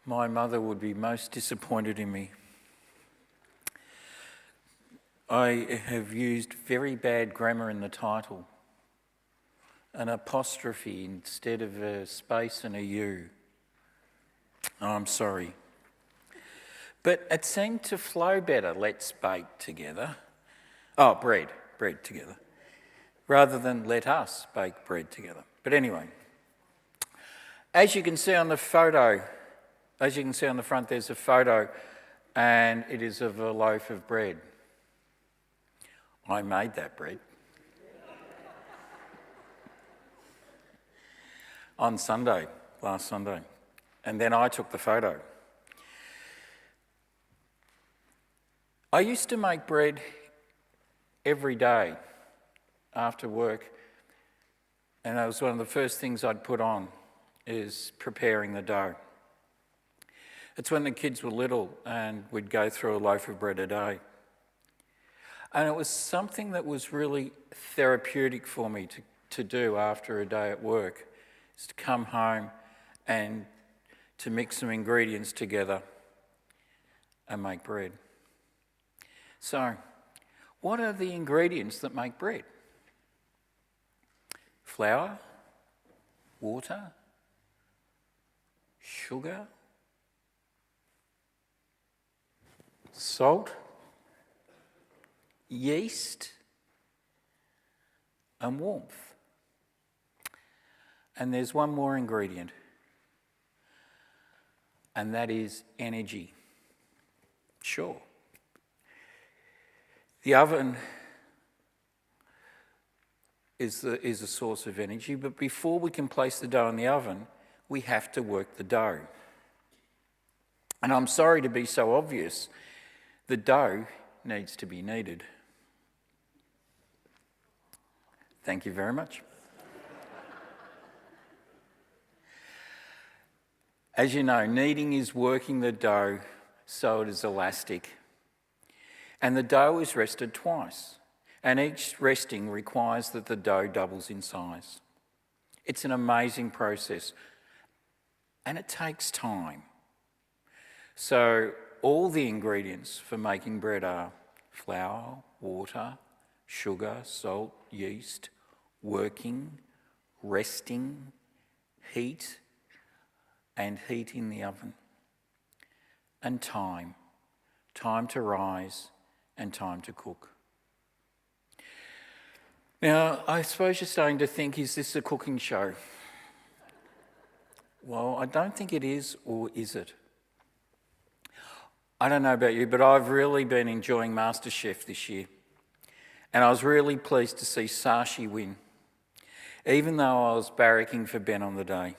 My mother would be most disappointed in me. I have used very bad grammar in the title. An apostrophe instead of a space and a U. I'm sorry. But it seemed to flow better, let's bake together. Oh, bread together. Rather than let us bake bread together. But anyway, as you can see on the photo, as you can see on the front, there's a photo and it is of a loaf of bread. I made that bread. On Sunday, last Sunday. And then I took the photo. I used to make bread every day after work, and that was one of the first things I'd put on, is preparing the dough. It's when the kids were little and we'd go through a loaf of bread a day. And it was something that was really therapeutic for me to do after a day at work, is to come home and to mix some ingredients together and make bread. So, what are the ingredients that make bread? Flour, water, sugar, salt, yeast, and warmth. And there's one more ingredient, and that is energy. Sure. The oven is a source of energy, but before we can place the dough in the oven, we have to work the dough. And I'm sorry to be so obvious, the dough needs to be kneaded. Thank you very much. As you know, kneading is working the dough so it is elastic. And the dough is rested twice, and each resting requires that the dough doubles in size. It's an amazing process, and it takes time. So all the ingredients for making bread are flour, water, sugar, salt, yeast, working, resting, heat, and heat in the oven, and time to rise and time to cook. Now, I suppose you're starting to think, is this a cooking show? Well, I don't think it is, or is it? I don't know about you, but I've really been enjoying MasterChef this year. And I was really pleased to see Sashi win, even though I was barracking for Ben on the day.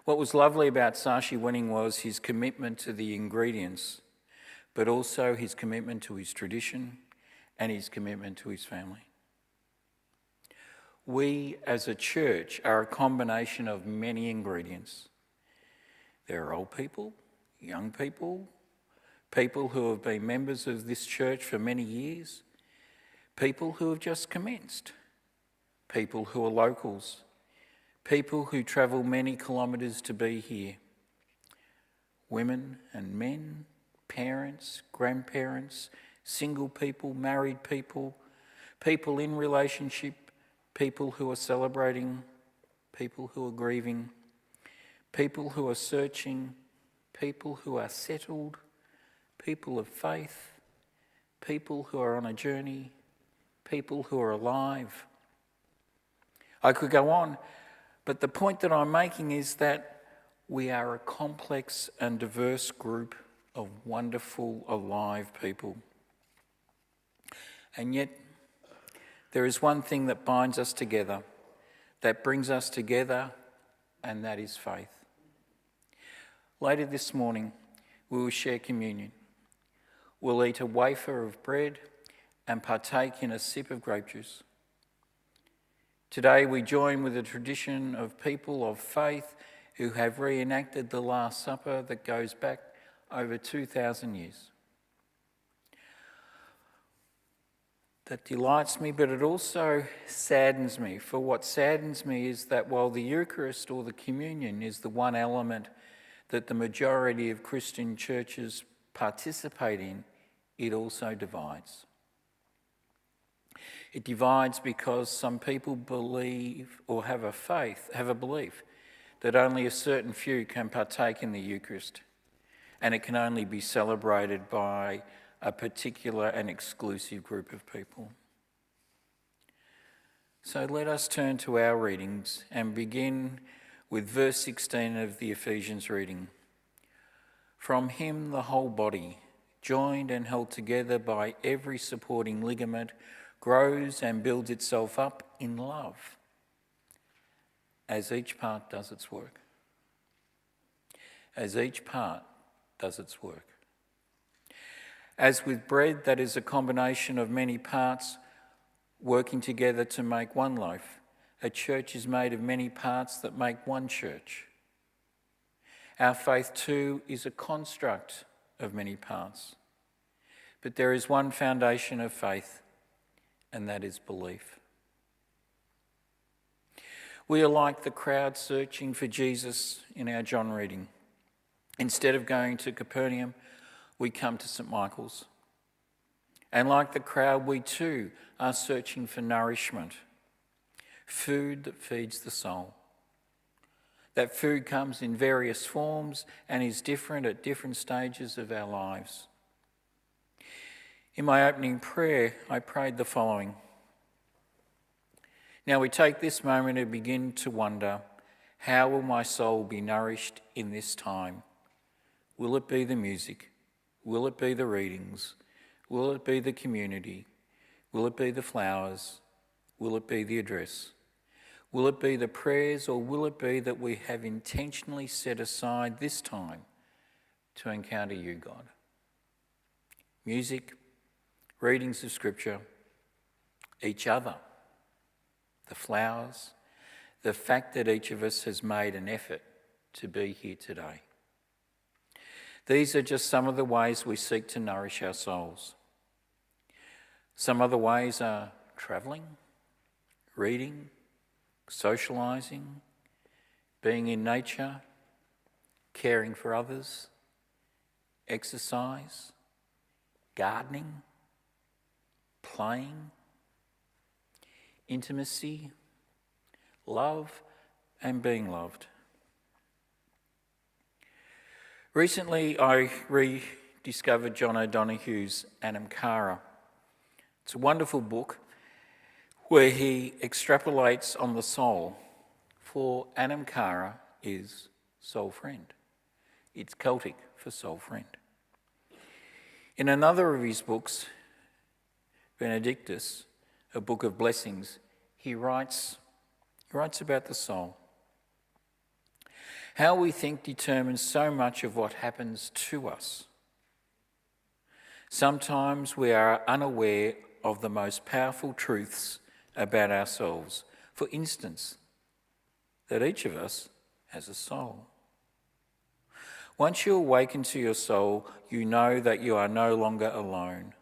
What was lovely about Sashi winning was his commitment to the ingredients, but also his commitment to his tradition and his commitment to his family. We as a church are a combination of many ingredients. There are old people, young people, people who have been members of this church for many years, people who have just commenced, people who are locals, people who travel many kilometres to be here, women and men, parents, grandparents, single people, married people, people in relationship, people who are celebrating, people who are grieving, people who are searching, people who are settled, people of faith, people who are on a journey, people who are alive. I could go on, but the point that I'm making is that we are a complex and diverse group of wonderful, alive people. And yet, there is one thing that binds us together, that brings us together, and that is faith. Later this morning, we will share communion. We'll eat a wafer of bread and partake in a sip of grape juice. Today, we join with a tradition of people of faith who have reenacted the Last Supper that goes back over 2,000 years. That delights me, but it also saddens me. For what saddens me is that while the Eucharist or the communion is the one element that the majority of Christian churches participate in, it also divides. It divides because some people believe or have a belief that only a certain few can partake in the Eucharist, and it can only be celebrated by a particular and exclusive group of people. So let us turn to our readings and begin with verse 16 of the Ephesians reading. From him the whole body, joined and held together by every supporting ligament, grows and builds itself up in love, as each part does its work. As each part does its work. As with bread that is a combination of many parts working together to make one loaf, a church is made of many parts that make one church. Our faith too is a construct of many parts. But there is one foundation of faith, and that is belief. We are like the crowd searching for Jesus in our John reading. Instead of going to Capernaum, we come to St. Michael's. And like the crowd, we too are searching for nourishment, food that feeds the soul. That food comes in various forms and is different at different stages of our lives. In my opening prayer, I prayed the following. Now we take this moment and begin to wonder, how will my soul be nourished in this time? Will it be the music? Will it be the readings? Will it be the community? Will it be the flowers? Will it be the address? Will it be the prayers, or will it be that we have intentionally set aside this time to encounter you, God? Music, readings of Scripture, each other, the flowers, the fact that each of us has made an effort to be here today. These are just some of the ways we seek to nourish our souls. Some other ways are travelling, reading, socialising, being in nature, caring for others, exercise, gardening, playing, intimacy, love, and being loved. Recently, I rediscovered John O'Donoghue's Anam Cara. It's a wonderful book where he extrapolates on the soul, for Anam Cara is soul friend. It's Celtic for soul friend. In another of his books, Benedictus, a book of blessings, he writes about the soul. How we think determines so much of what happens to us. Sometimes we are unaware of the most powerful truths about ourselves. For instance, that each of us has a soul. Once you awaken to your soul, you know that you are no longer alone,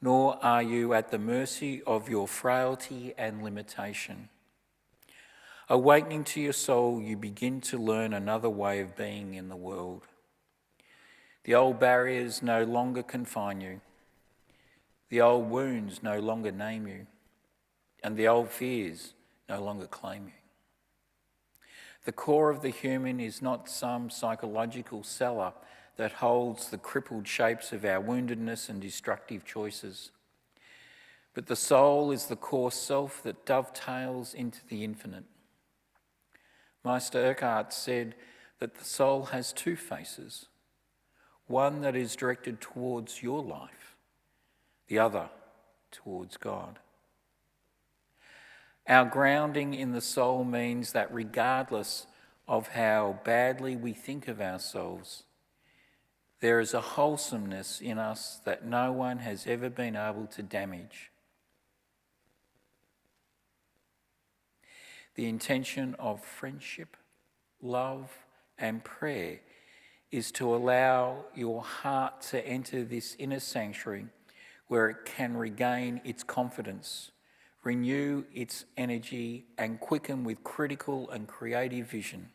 nor are you at the mercy of your frailty and limitation. Awakening to your soul, you begin to learn another way of being in the world. The old barriers no longer confine you. The old wounds no longer name you. And the old fears no longer claim you. The core of the human is not some psychological cellar that holds the crippled shapes of our woundedness and destructive choices. But the soul is the core self that dovetails into the infinite. Meister Eckhart said that the soul has two faces, one that is directed towards your life, the other towards God. Our grounding in the soul means that regardless of how badly we think of ourselves, there is a wholesomeness in us that no one has ever been able to damage. The intention of friendship, love, and prayer is to allow your heart to enter this inner sanctuary where it can regain its confidence, renew its energy, and quicken with critical and creative vision.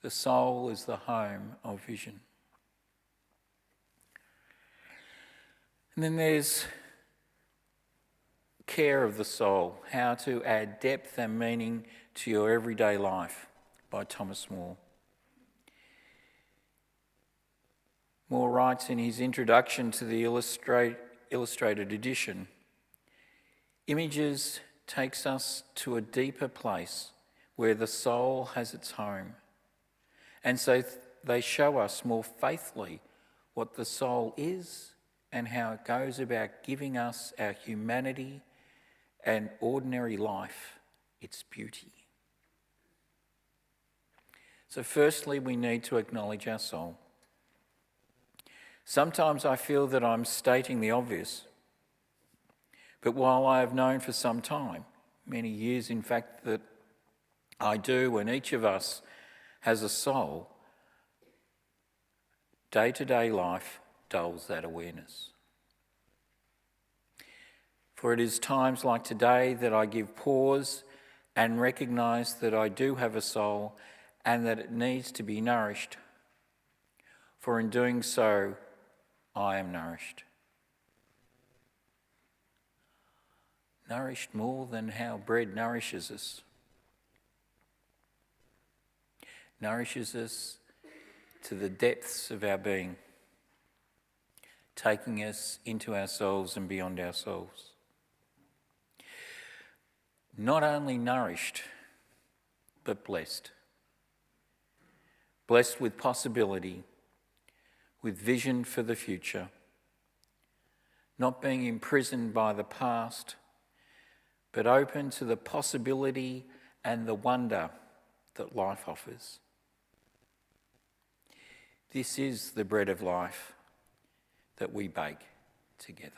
The soul is the home of vision. And then there's care of the soul, how to add depth and meaning to your everyday life, by Thomas More. More writes in his introduction to the illustrated edition, images takes us to a deeper place where the soul has its home. And so they show us more faithfully what the soul is and how it goes about giving us our humanity and ordinary life its beauty. So firstly, we need to acknowledge our soul. Sometimes I feel that I'm stating the obvious, but while I have known for some time, many years in fact, that I do, and each of us has a soul, day-to-day life dulls that awareness. For it is times like today that I give pause and recognise that I do have a soul and that it needs to be nourished. For in doing so, I am nourished. Nourished more than how bread nourishes us. Nourishes us to the depths of our being, taking us into ourselves and beyond ourselves. Not only nourished, but blessed. Blessed with possibility, with vision for the future, not being imprisoned by the past, but open to the possibility and the wonder that life offers. This is the bread of life that we bake together.